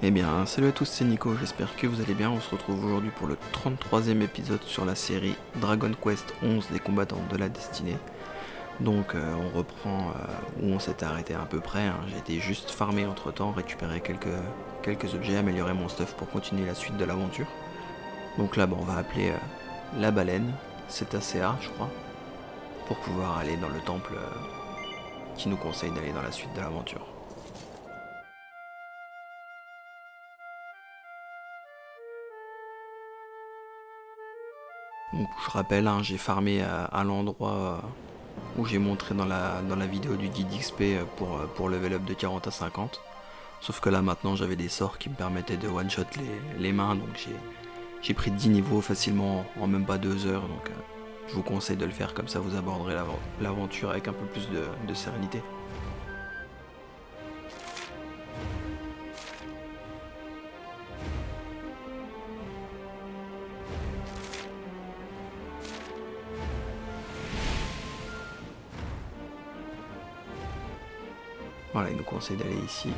Eh bien, salut à tous, c'est Nico, j'espère que vous allez bien. On se retrouve aujourd'hui pour le 33e épisode sur la série Dragon Quest 11 des combattants de la destinée. Donc on reprend où on s'était arrêté à peu près, hein. J'ai été juste farmé entre temps, récupérer quelques objets, améliorer mon stuff pour continuer la suite de l'aventure. Donc là on va appeler la baleine, c'est ACA je crois, pour pouvoir aller dans le temple qui nous conseille d'aller dans la suite de l'aventure. Donc je rappelle, hein, j'ai farmé à l'endroit où j'ai montré dans la vidéo du guide XP pour level up de 40 à 50. Sauf que là maintenant j'avais des sorts qui me permettaient de one shot les mains, donc j'ai pris 10 niveaux facilement en même pas 2 heures, donc je vous conseille de le faire, comme ça vous aborderez l'aventure avec un peu plus de sérénité. Voilà, il nous conseille d'aller ici.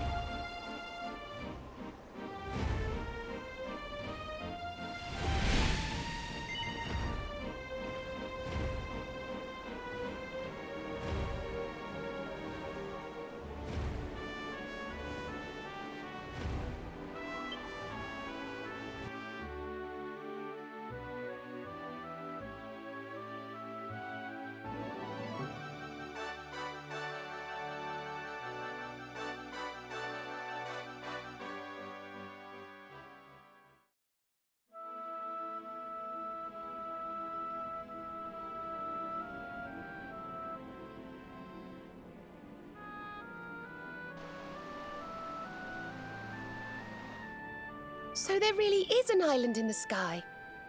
So there really is an island in the sky,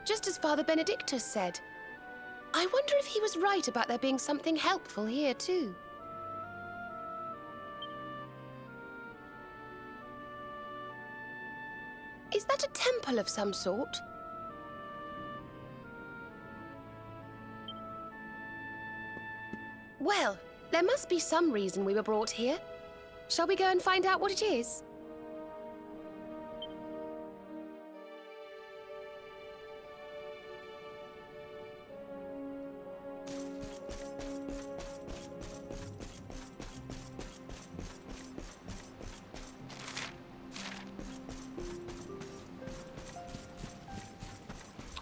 just as Father Benedictus said. I wonder if he was right about there being something helpful here too. Is that a temple of some sort? Well, there must be some reason we were brought here. Shall we go and find out what it is?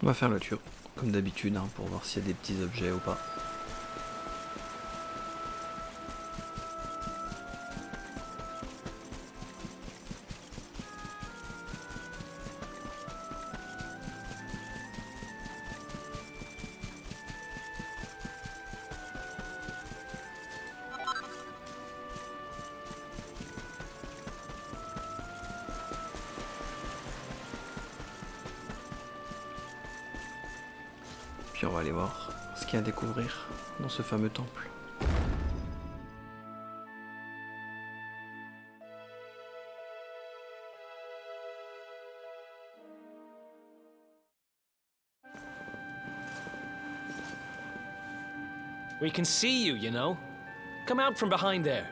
On va faire le tour, comme d'habitude, hein, pour voir s'il y a des petits objets ou pas. Puis on va aller voir ce qu'il y a à découvrir dans ce fameux temple. We can see you, you know. Come out from behind there.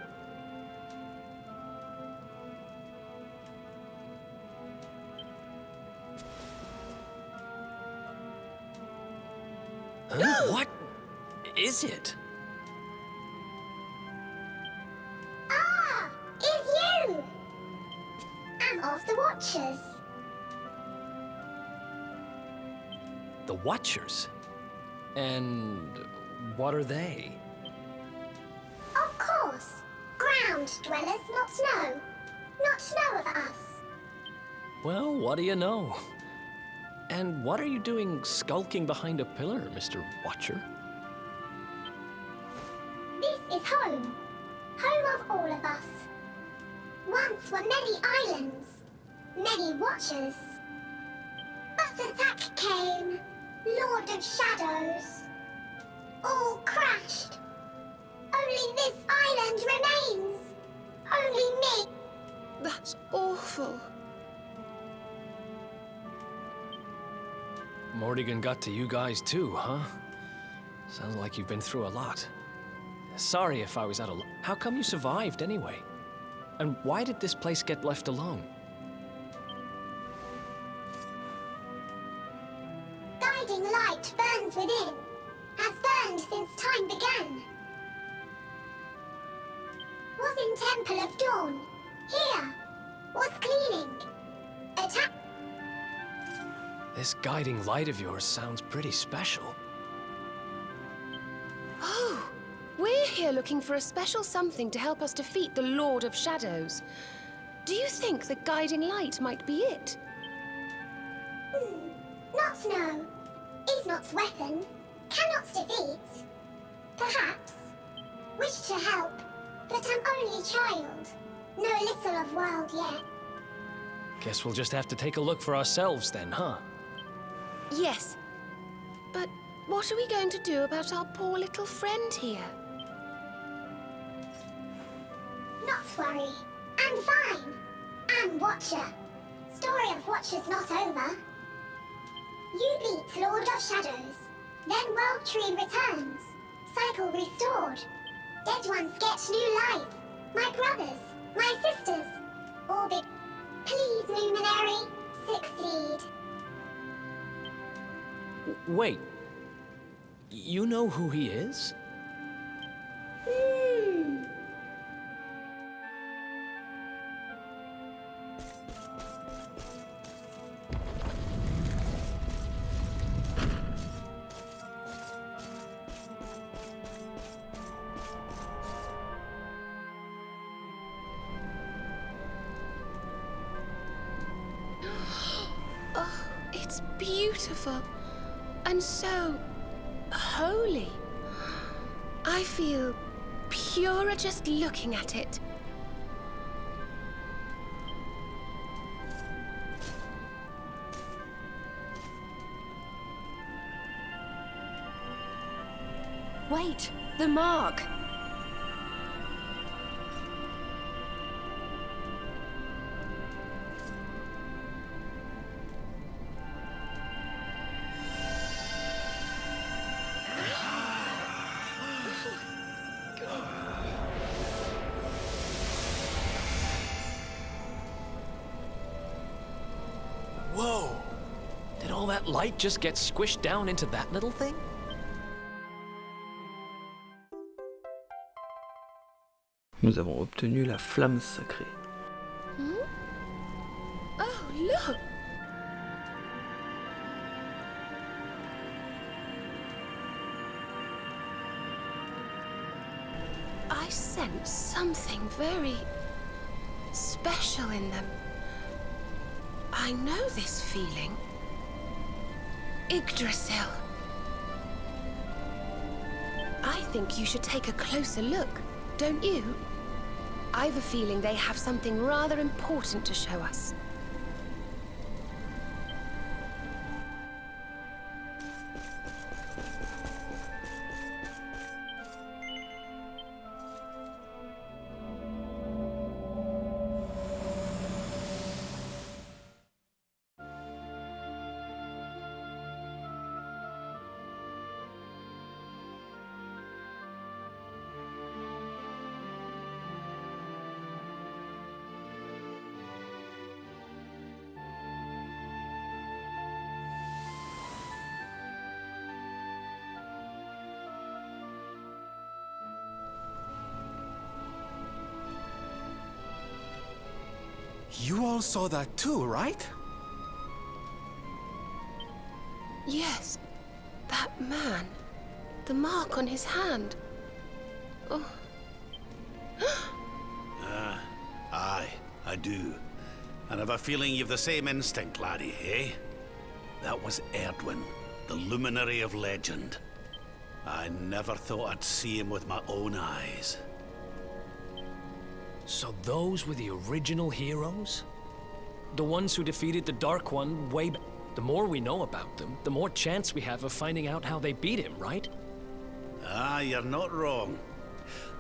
Huh? What is it? Ah, it's you! I'm of the Watchers. The Watchers? And what are they? Of course. Ground dwellers not know. Not know of us. Well, what do you know? And what are you doing skulking behind a pillar, Mr. Watcher? This is home. Home of all of us. Once were many islands. Many Watchers. But attack came. Lord of Shadows. All crashed. Only this island remains. Only me. That's awful. Morrigan got to you guys too, huh? Sounds like you've been through a lot. Sorry if I was out of luck. How come you survived anyway? And why did this place get left alone? Temple of Dawn. Here. Was cleaning. Attack. This guiding light of yours sounds pretty special. Oh, we're here looking for a special something to help us defeat the Lord of Shadows. Do you think the guiding light might be it? Not no. Is not's weapon. Cannot defeat. Perhaps. Wish to help. But I'm only child. Know little of world yet. Guess we'll just have to take a look for ourselves then, huh? Yes. But what are we going to do about our poor little friend here? Not worry. I'm fine. I'm Watcher. Story of Watcher's not over. You beat Lord of Shadows. Then World Tree returns. Cycle restored. Dead ones get new life. My brothers, my sisters. All big. Please, Luminary, succeed. Wait. You know who he is? It's beautiful and so holy. I feel purer just looking at it. Wait, the mark. Whoa! Did all that light just get squished down into that little thing? Nous avons obtenu la flamme sacrée. Oh, look! I sense something very special in them. I know this feeling. Yggdrasil. I think you should take a closer look, don't you? I've a feeling they have something rather important to show us. You all saw that too, right? Yes, that man. The mark on his hand. Oh. Aye, I do. And I've a feeling you've the same instinct, laddie, eh? That was Erdwin, the luminary of legend. I never thought I'd see him with my own eyes. So those were the original heroes? The ones who defeated the Dark One way back. The more we know about them, the more chance we have of finding out how they beat him, right? Ah, you're not wrong.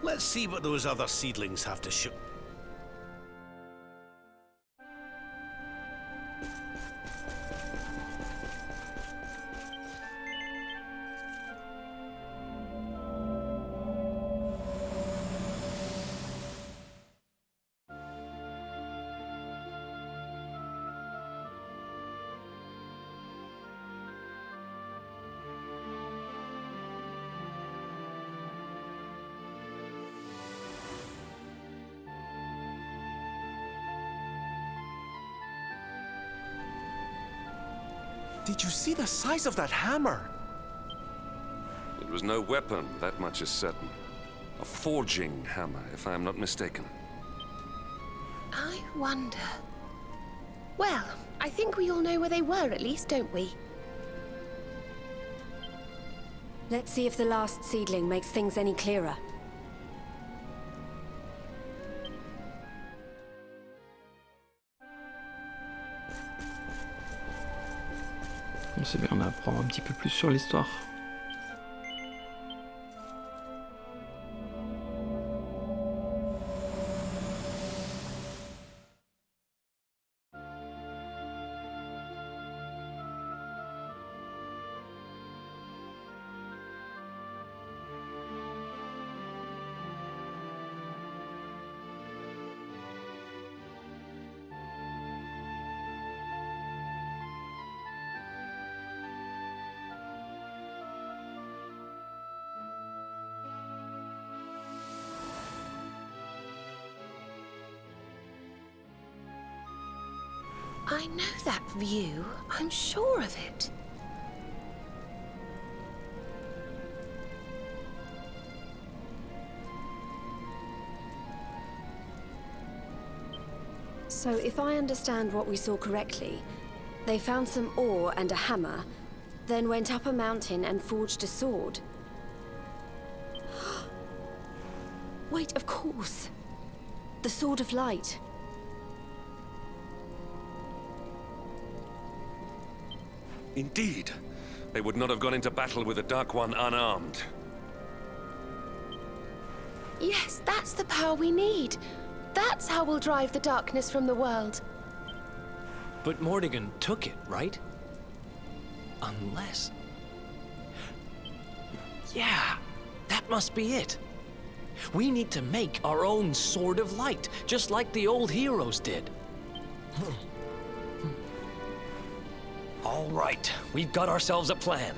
Let's see what those other seedlings have to show. Did you see the size of that hammer? It was no weapon, that much is certain. A forging hammer, if I am not mistaken. I wonder... Well, I think we all know where they were at least, don't we? Let's see if the last seedling makes things any clearer. Bon, c'est bien, on apprend un petit peu plus sur l'histoire. I know that view. I'm sure of it. So if I understand what we saw correctly, they found some ore and a hammer, then went up a mountain and forged a sword. Wait, of course. The Sword of Light. Indeed. They would not have gone into battle with the Dark One unarmed. Yes, that's the power we need. That's how we'll drive the darkness from the world. But Morrigan took it, right? Unless... Yeah, that must be it. We need to make our own Sword of Light, just like the old heroes did. All right, we've got ourselves a plan.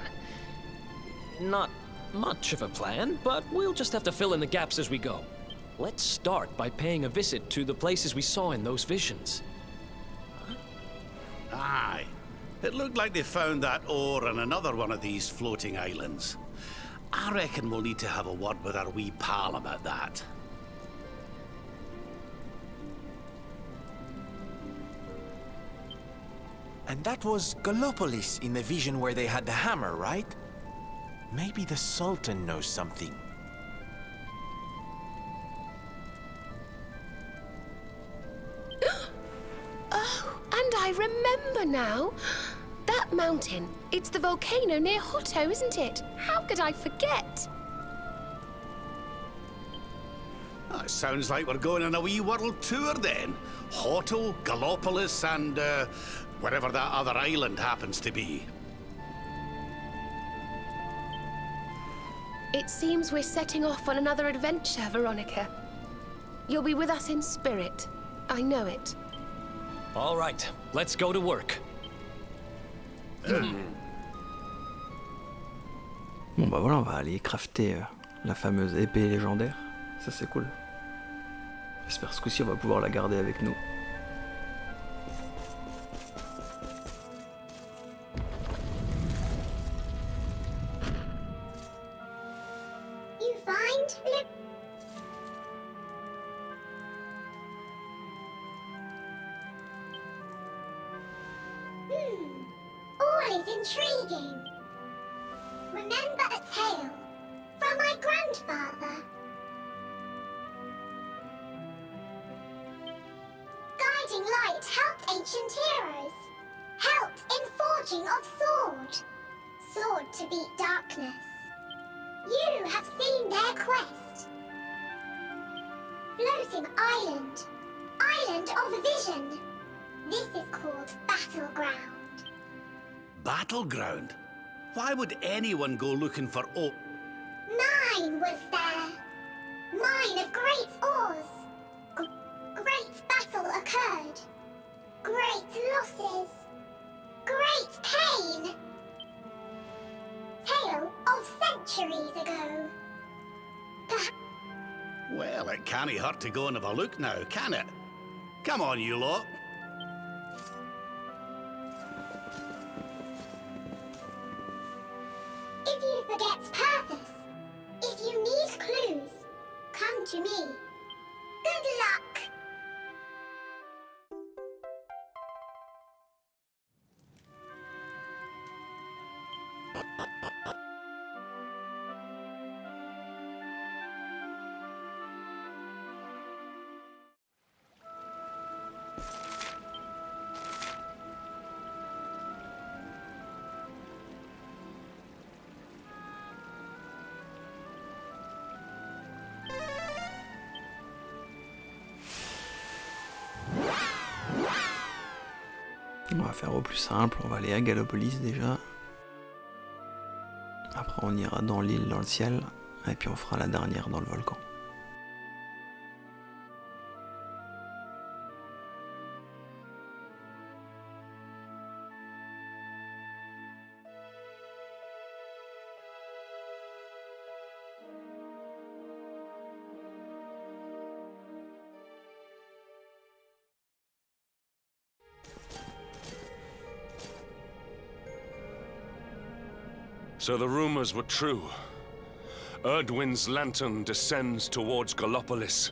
Not much of a plan, but we'll just have to fill in the gaps as we go. Let's start by paying a visit to the places we saw in those visions. Aye. It looked like they found that ore on another one of these floating islands. I reckon we'll need to have a word with our wee pal about that. And that was Gallopolis in the vision where they had the hammer, right? Maybe the Sultan knows something. Oh, and I remember now. That mountain, it's the volcano near Hotto, isn't it? How could I forget? That sounds like we're going on a wee world tour then. Hotto, Gallopolis, and wherever that other island happens to be. It seems we're setting off on another adventure, Veronica. You'll be with us in spirit. I know it. All right, let's go to work. Bon bah voilà, on va aller crafter la fameuse épée légendaire. Ça c'est cool. J'espère que ce coup-ci on va pouvoir la garder avec nous. You find Lip... All is intriguing. Remember a tale from my grandfather. Guiding light helped ancient heroes. Helped in forging of sword. Sword to beat darkness. You have seen their quest. Floating island. Island of vision. This is called Battleground. Battleground? Why would anyone go looking for ore? Mine was there. Mine of great ores. Great battle occurred. Great losses. Great pain. Tale of centuries ago. Well, it can't hurt to go and have a look now, can it? Come on, you lot. On va faire au plus simple, on va aller à Gallopolis déjà. Après on ira dans l'île, dans le ciel, et puis on fera la dernière dans le volcan. So the rumors were true. Erdwin's lantern descends towards Gallopolis.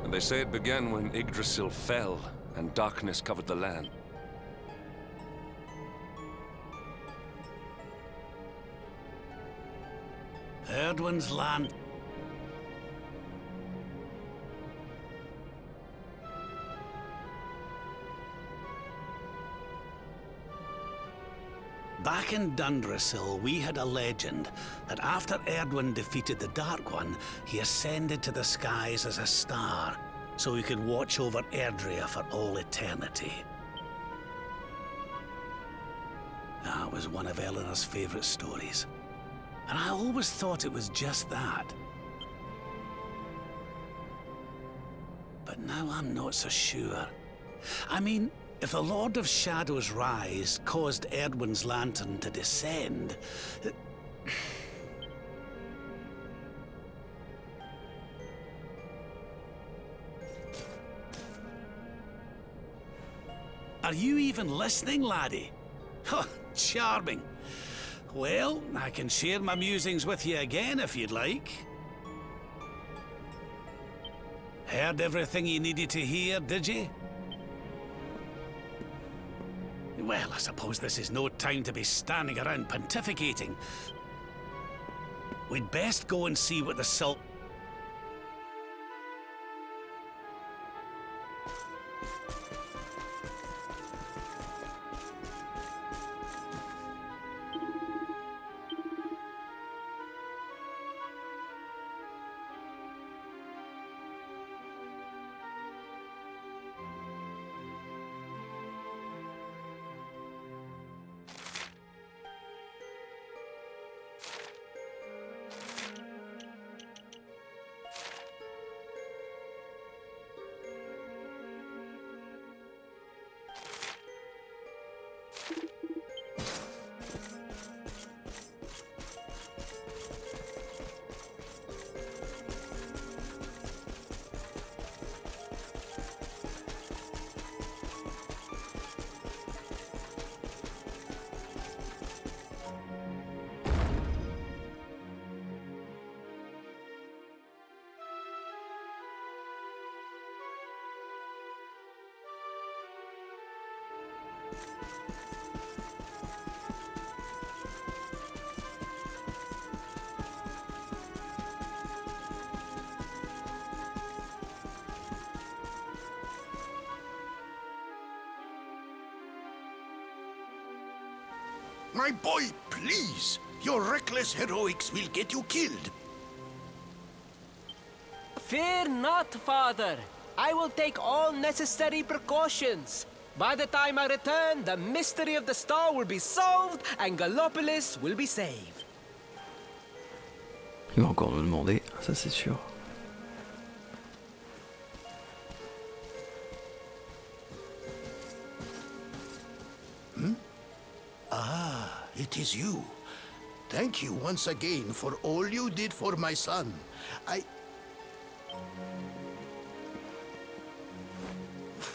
And they say it began when Yggdrasil fell and darkness covered the land. Erdwin's land. Back in Dundrasil, we had a legend that after Erdwin defeated the Dark One, he ascended to the skies as a star, so he could watch over Erdrea for all eternity. That was one of Eleanor's favorite stories, and I always thought it was just that. But now I'm not so sure. I mean, if the Lord of Shadow's rise caused Erdwin's lantern to descend... Are you even listening, laddie? Oh, charming. Well, I can share my musings with you again if you'd like. Heard everything you needed to hear, did you? Well, I suppose this is no time to be standing around pontificating. We'd best go and see what the salt... My boy, please! Your reckless heroics will get you killed. Fear not, Father. I will take all necessary precautions. By the time I return, the mystery of the star will be solved and Gallopolis will be saved. Il va encore me demander, ça c'est sûr. Ah, it is you. Thank you once again for all you did for my son.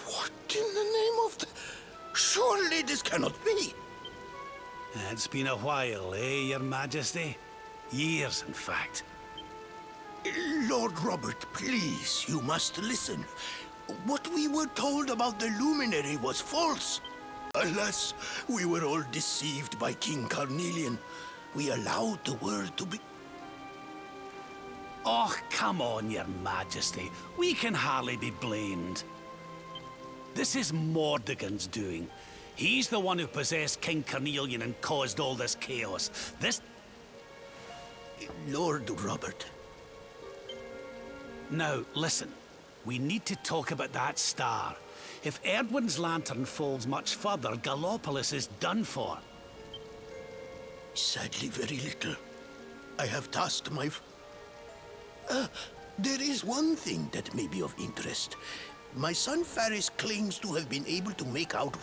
What in the name of the... Surely this cannot be. It's been a while, eh, Your Majesty? Years, in fact. Lord Robert, please, you must listen. What we were told about the luminary was false. Alas, we were all deceived by King Carnelian. We allowed the world to be... Oh, come on, Your Majesty. We can hardly be blamed. This is Mordegon's doing. He's the one who possessed King Carnelian and caused all this chaos. Lord Robert. Now, listen. We need to talk about that star. If Erdwin's lantern falls much further, Gallopolis is done for. Sadly, very little. I have tasked my... there is one thing that may be of interest. My son Faris claims to have been able to make out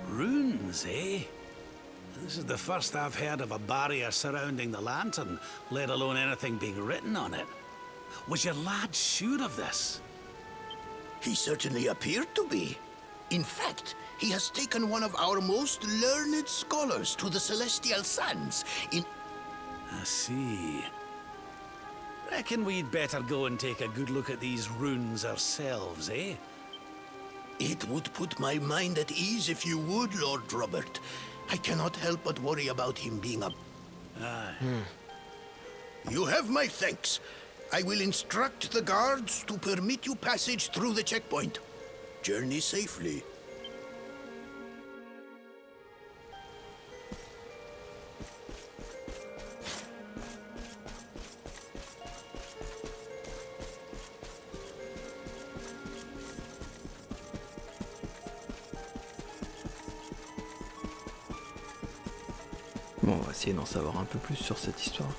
Runes, eh? This is the first I've heard of a barrier surrounding the lantern, let alone anything being written on it. Was your lad sure of this? He certainly appeared to be. In fact, he has taken one of our most learned scholars to the Celestial Sands in... I see. Reckon we'd better go and take a good look at these runes ourselves, eh? It would put my mind at ease if you would, Lord Robert. I cannot help but worry about him being a... Aye. You have my thanks. I will instruct the guards to permit you passage through the checkpoint. Journey safely. Bon, on va essayer d'en savoir un peu plus sur cette histoire.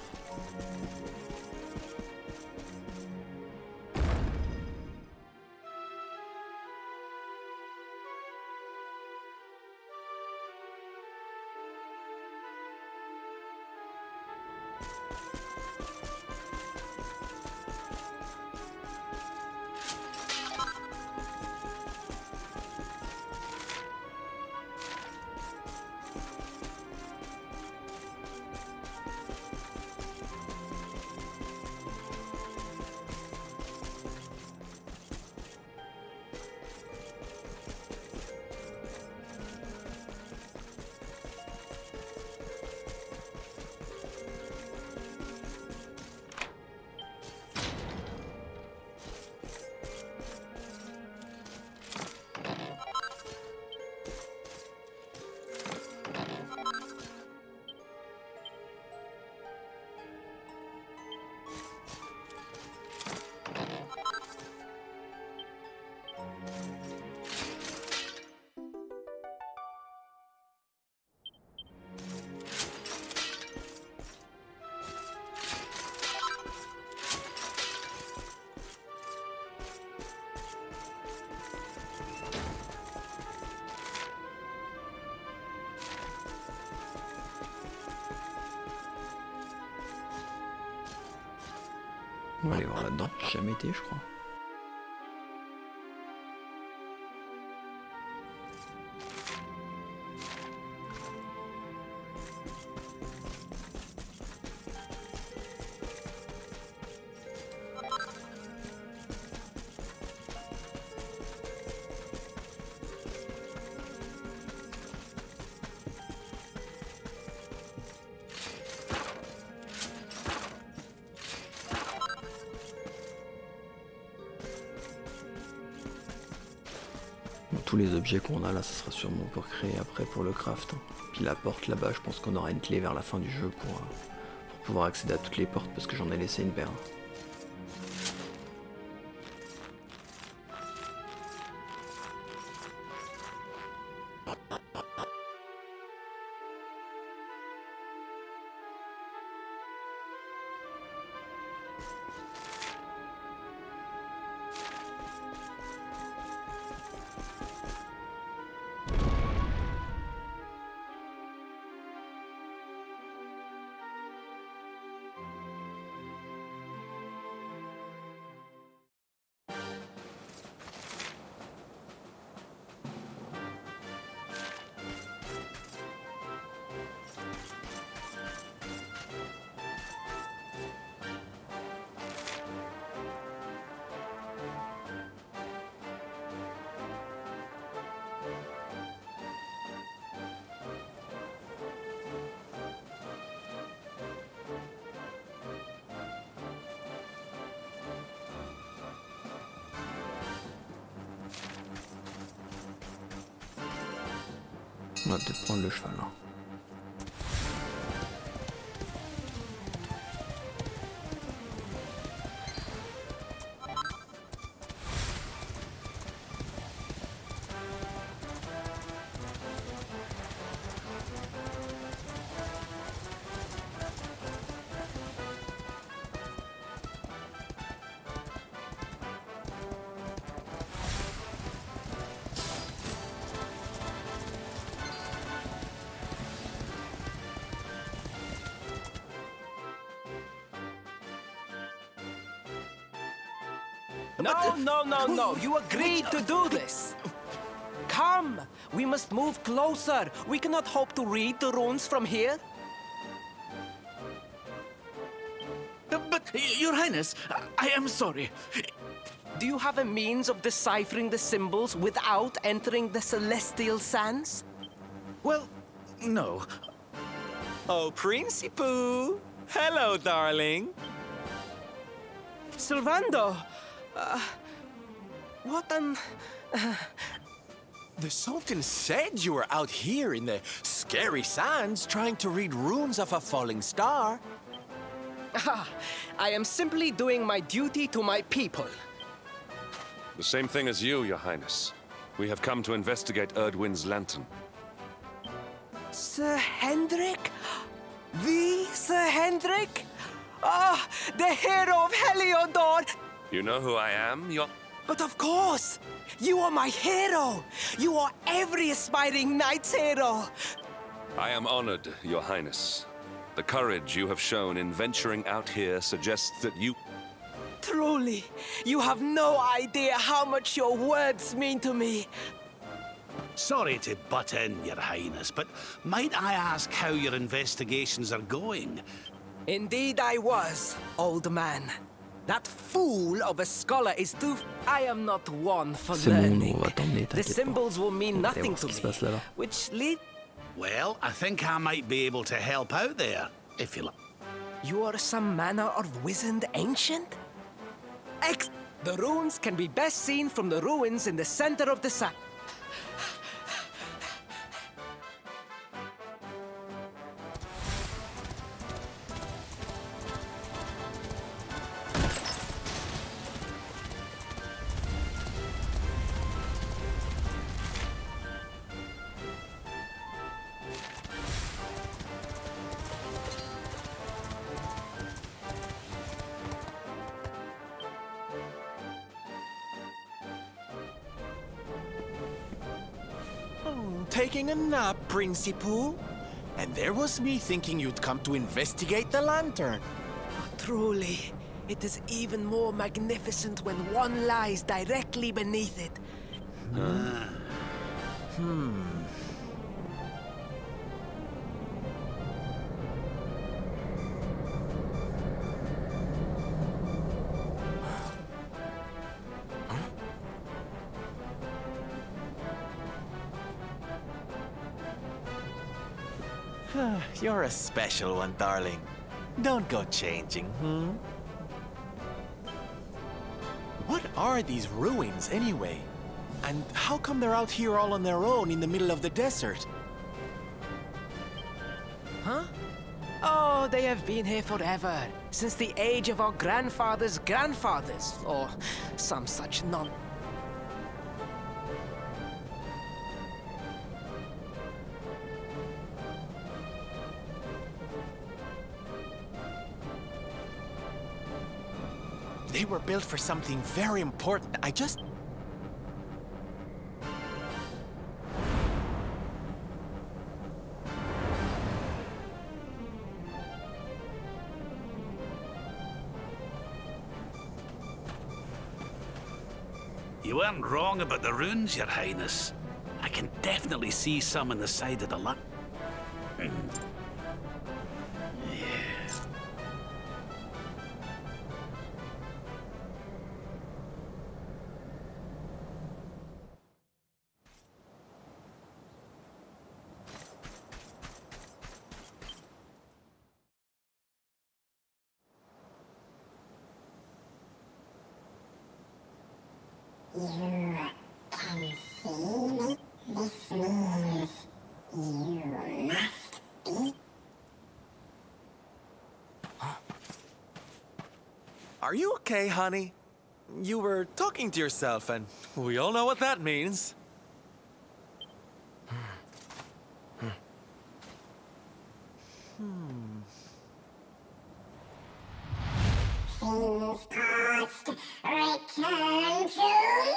On va aller voir là-dedans. J'ai jamais été, je crois. Tous les objets qu'on a là, ça sera sûrement pour créer après pour le craft. Puis la porte là-bas, je pense qu'on aura une clé vers la fin du jeu pour pouvoir accéder à toutes les portes parce que j'en ai laissé une paire. On va peut-être prendre le cheval. Hein. No. You agreed to do this. Come. We must move closer. We cannot hope to read the runes from here. But, Your Highness, I am sorry. Do you have a means of deciphering the symbols without entering the celestial sands? Well, no. Oh, Principoo! Hello, darling. Silvando! What an... The Sultan said you were out here in the scary sands trying to read runes of a falling star. I am simply doing my duty to my people. The same thing as you, Your Highness. We have come to investigate Erdwin's lantern. Sir Hendrik? The Sir Hendrik? Ah, the hero of Heliodor! You know who I am, Your... But of course! You are my hero! You are every aspiring knight's hero! I am honored, Your Highness. The courage you have shown in venturing out here suggests that you... Truly, you have no idea how much your words mean to me. Sorry to butt in, Your Highness, but might I ask how your investigations are going? Indeed I was, old man. That fool of a scholar is too... I am not one for learning. The symbols will mean nothing to me, which lead... Well, I think I might be able to help out there, if you like. You are some manner of wizened ancient? The runes can be best seen from the ruins in the center of the sun. Taking a nap, Principoo. And there was me thinking you'd come to investigate the lantern. Truly, it is even more magnificent when one lies directly beneath it. You're a special one, darling. Don't go changing, What are these ruins, anyway? And how come they're out here all on their own in the middle of the desert? Huh? Oh, they have been here forever. Since the age of our grandfathers' grandfathers, or some such non... They were built for something very important. I just... You weren't wrong about the runes, Your Highness. I can definitely see some on the side of the lantern. You can see me? This means you must be... Are you okay, honey? You were talking to yourself, and we all know what that means. Things past, return to me!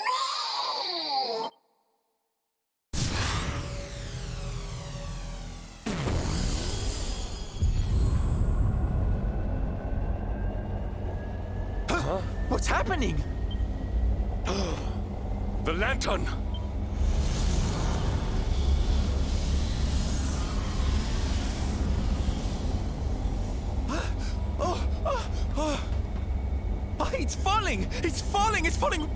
What's happening? The lantern! It's falling! It's falling! It's falling!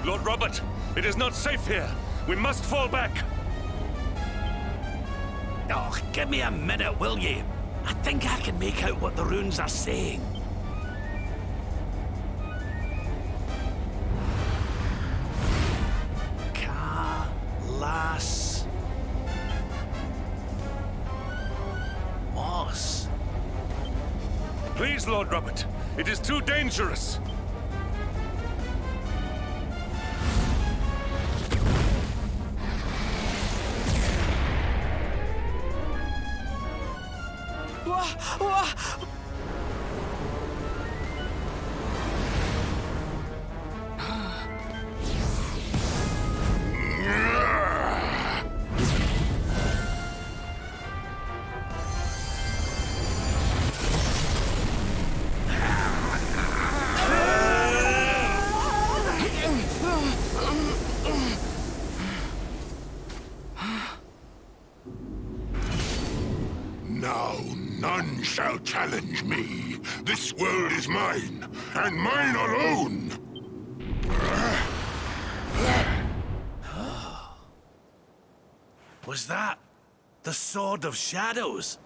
Lord Robert, it is not safe here. We must fall back. Oh, give me a minute, will ye? I think I can make out what the runes are saying. Las Moss. Please, Lord Robert, it is too dangerous. Now none shall challenge me. This world is mine, and mine alone. Was that the Sword of Shadows?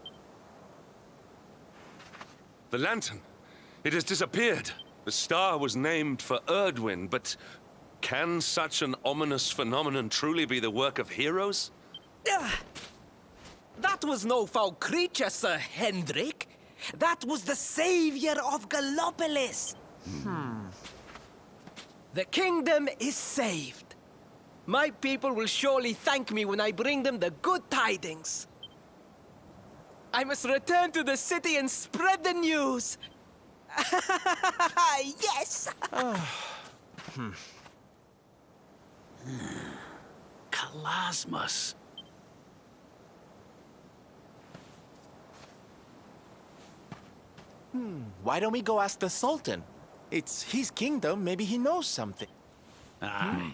The lantern. It has disappeared. The star was named for Erdwin, but can such an ominous phenomenon truly be the work of heroes? That was no foul creature, Sir Hendrik. That was the savior of Gallopolis. The kingdom is saved. My people will surely thank me when I bring them the good tidings. I must return to the city and spread the news. Yes! Kalasmus. Why don't we go ask the Sultan? It's his kingdom, maybe he knows something. Aye.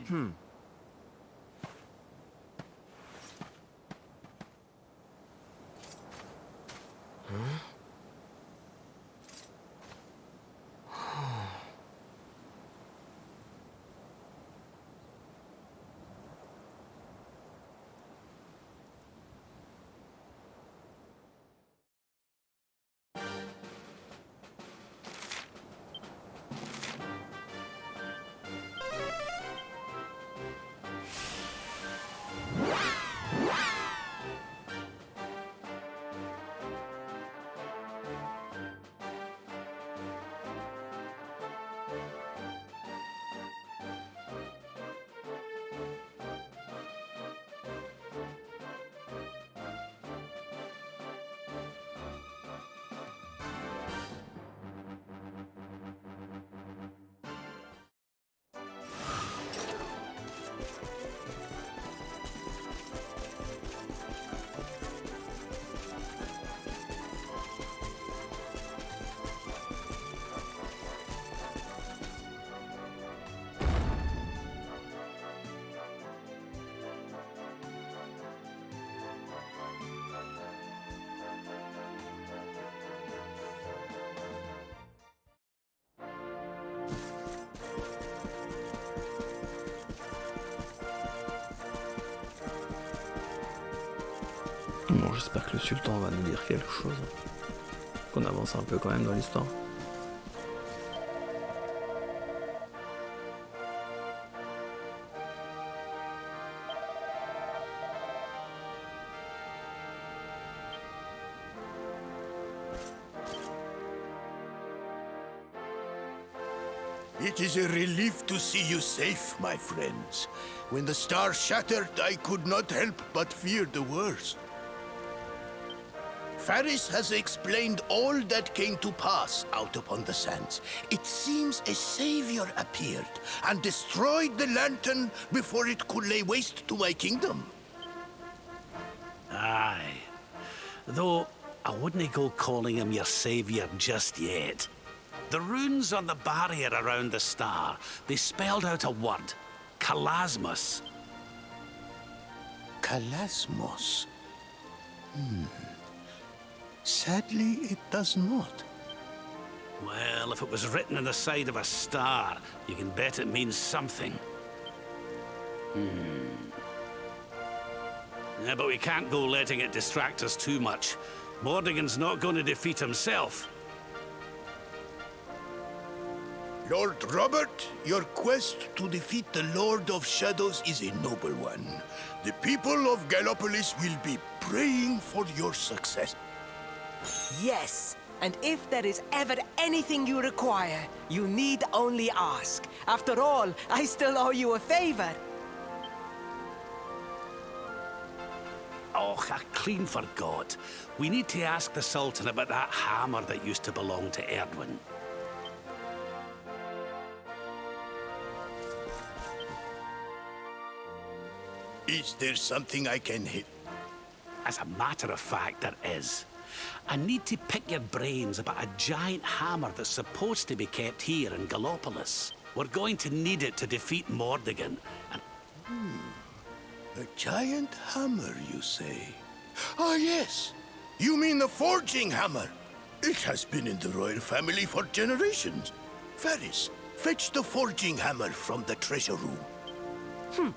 Bon, j'espère que le sultan va nous dire quelque chose. Qu'on avance un peu quand même dans l'histoire. It is a relief to see you safe, my friends. When the star shattered, I could not help but fear the worst. Faris has explained all that came to pass out upon the sands. It seems a savior appeared and destroyed the lantern before it could lay waste to my kingdom. Aye. Though, I wouldn't go calling him your savior just yet. The runes on the barrier around the star, they spelled out a word. Kalasmos. Kalasmos? Sadly, it does not. Well, if it was written on the side of a star, you can bet it means something. Yeah, but we can't go letting it distract us too much. Mordigan's not going to defeat himself. Lord Robert, your quest to defeat the Lord of Shadows is a noble one. The people of Gallopolis will be praying for your success. Yes, and if there is ever anything you require, you need only ask. After all, I still owe you a favor. Oh, I clean forgot. We need to ask the Sultan about that hammer that used to belong to Erdwin. Is there something I can help? As a matter of fact, there is. I need to pick your brains about a giant hammer that's supposed to be kept here in Gallopolis. We're going to need it to defeat Mordigan, and... A giant hammer, you say? Ah, yes. You mean the forging hammer. It has been in the royal family for generations. Faris, fetch the forging hammer from the treasure room.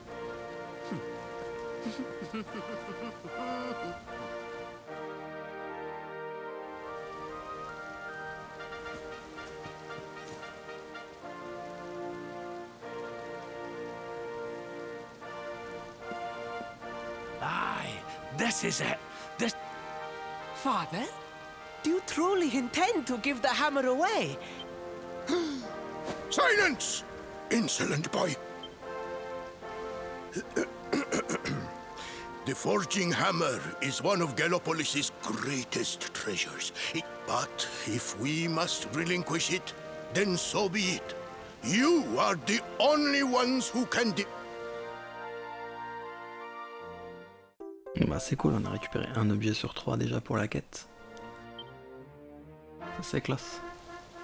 Aye, this is it. This... Father, do you truly intend to give the hammer away? Silence! Insolent boy! The forging hammer is one of Gallopolis' greatest treasures. But if we must relinquish it, then so be it. You are the only ones who can Bah c'est cool, on a récupéré un objet sur 3 déjà pour la quête. Ça c'est classe.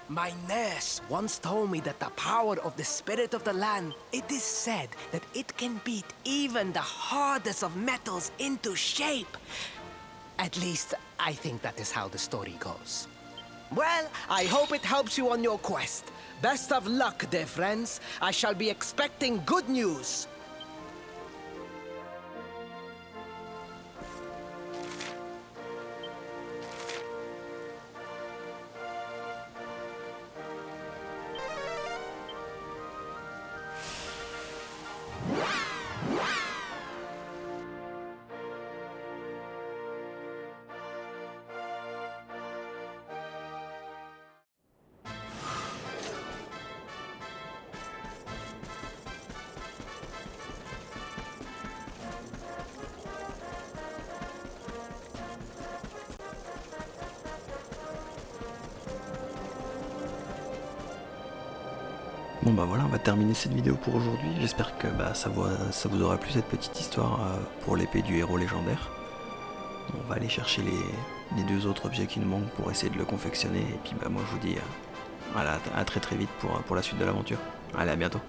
My nurse once told me that the power of the spirit of the land, it is said that it can beat even the hardest of metals into shape. At least, I think that is how the story goes. Well, I hope it helps you on your quest. Best of luck, dear friends. I shall be expecting good news. Bon bah voilà, on va terminer cette vidéo pour aujourd'hui. J'espère que ça vous aura plu cette petite histoire pour l'épée du héros légendaire. On va aller chercher les 2 autres objets qui nous manquent pour essayer de le confectionner. Et puis moi je vous dis voilà, à très vite pour la suite de l'aventure. Allez, à bientôt.